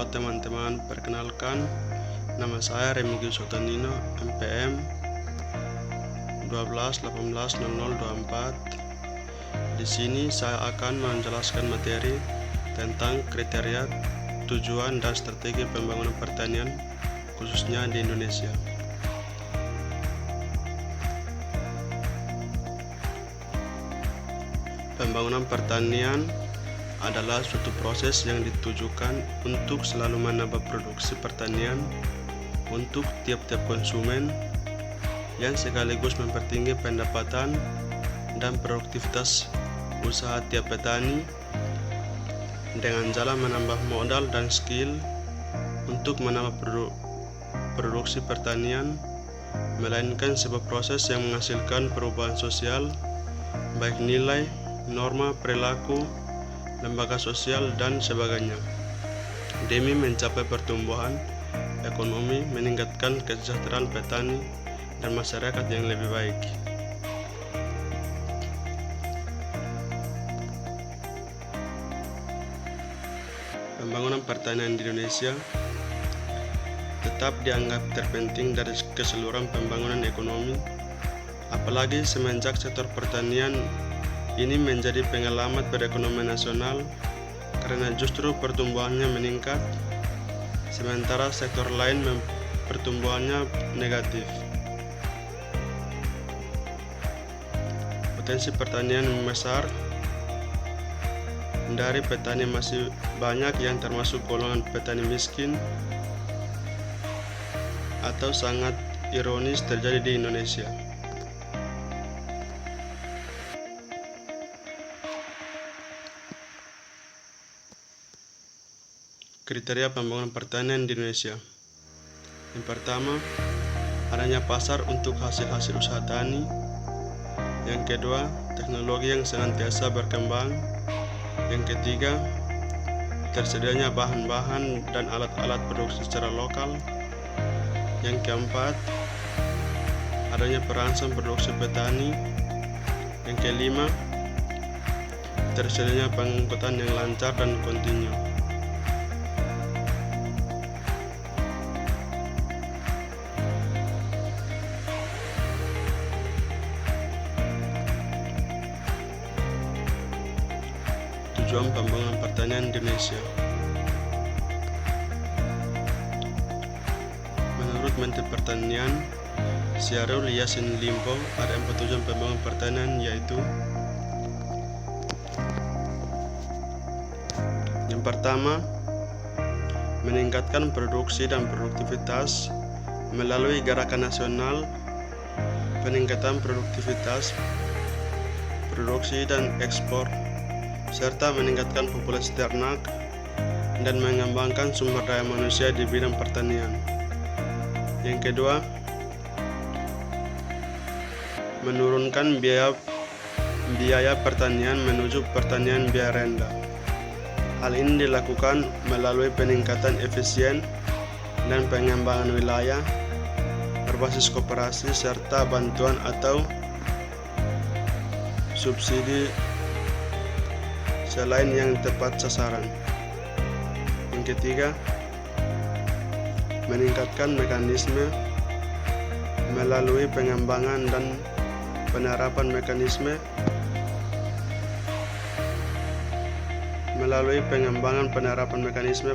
teman-teman, perkenalkan nama saya Remigius Otanino, MPM 12180024. Di sini saya akan menjelaskan materi tentang kriteria, tujuan, dan strategi pembangunan pertanian khususnya di Indonesia. Pembangunan pertanian adalah suatu proses yang ditujukan untuk selalu menambah produksi pertanian untuk tiap-tiap konsumen, yang sekaligus mempertinggi pendapatan dan produktivitas usaha tiap petani dengan jalan menambah modal dan skill untuk menambah produksi pertanian, melainkan sebuah proses yang menghasilkan perubahan sosial, baik nilai, norma, perilaku, lembaga sosial, dan sebagainya, demi mencapai pertumbuhan ekonomi, meningkatkan kesejahteraan petani dan masyarakat yang lebih baik. Pembangunan pertanian di Indonesia tetap dianggap terpenting dari keseluruhan pembangunan ekonomi, apalagi semenjak sektor pertanian ini menjadi pengalaman perekonomian nasional karena justru pertumbuhannya meningkat, sementara sektor lain pertumbuhannya negatif. Potensi pertanian besar dari petani masih banyak yang termasuk golongan petani miskin atau sangat ironis terjadi di Indonesia. Kriteria pembangunan pertanian di Indonesia. Yang pertama, adanya pasar untuk hasil-hasil usaha tani. Yang kedua, teknologi yang senantiasa berkembang. Yang ketiga, tersedianya bahan-bahan dan alat-alat produksi secara lokal. Yang keempat, adanya perangsang produksi petani. Yang kelima, tersedianya pengangkutan yang lancar dan kontinu. Tujuan pembangunan pertanian Indonesia. Menurut Menteri Pertanian Syahrul Yassin Limpo, ada 4 tujuan pembangunan pertanian, yaitu: yang pertama, meningkatkan produksi dan produktivitas melalui gerakan nasional peningkatan produktivitas, produksi dan ekspor, serta meningkatkan populasi ternak dan mengembangkan sumber daya manusia di bidang pertanian. Yang kedua, menurunkan biaya pertanian menuju pertanian biaya rendah. Hal ini dilakukan melalui peningkatan efisien dan pengembangan wilayah berbasis koperasi serta bantuan atau subsidi selain yang tepat sasaran. Yang ketiga, meningkatkan mekanisme melalui pengembangan dan penerapan mekanisme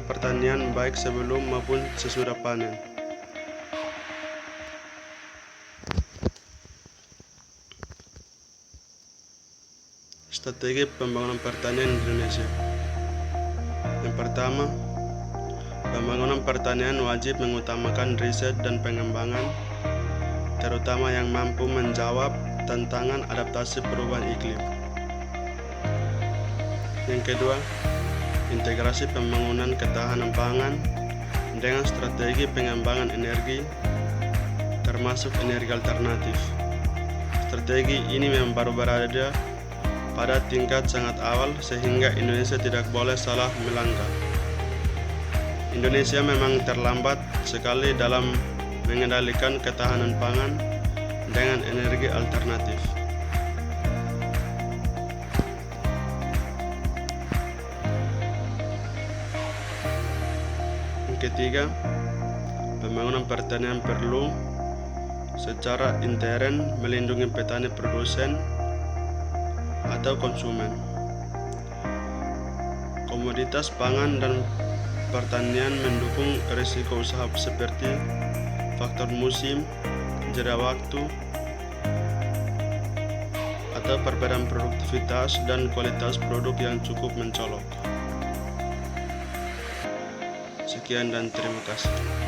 pertanian baik sebelum maupun sesudah panen. Strategi pembangunan pertanian di Indonesia. Yang pertama, pembangunan pertanian wajib mengutamakan riset dan pengembangan, terutama yang mampu menjawab tantangan adaptasi perubahan iklim. Yang kedua, integrasi pembangunan ketahanan pangan dengan strategi pengembangan energi, termasuk energi alternatif. Strategi ini baru berada pada tingkat sangat awal, sehingga Indonesia tidak boleh salah melangkah. Indonesia memang terlambat sekali dalam mengendalikan ketahanan pangan dengan energi alternatif. ketiga, pembangunan pertanian perlu secara intern melindungi petani produsen atau konsumen. Komoditas pangan dan pertanian mendukung risiko usaha seperti faktor musim, jeda waktu, atau perbedaan produktivitas dan kualitas produk yang cukup mencolok. Sekian dan terima kasih.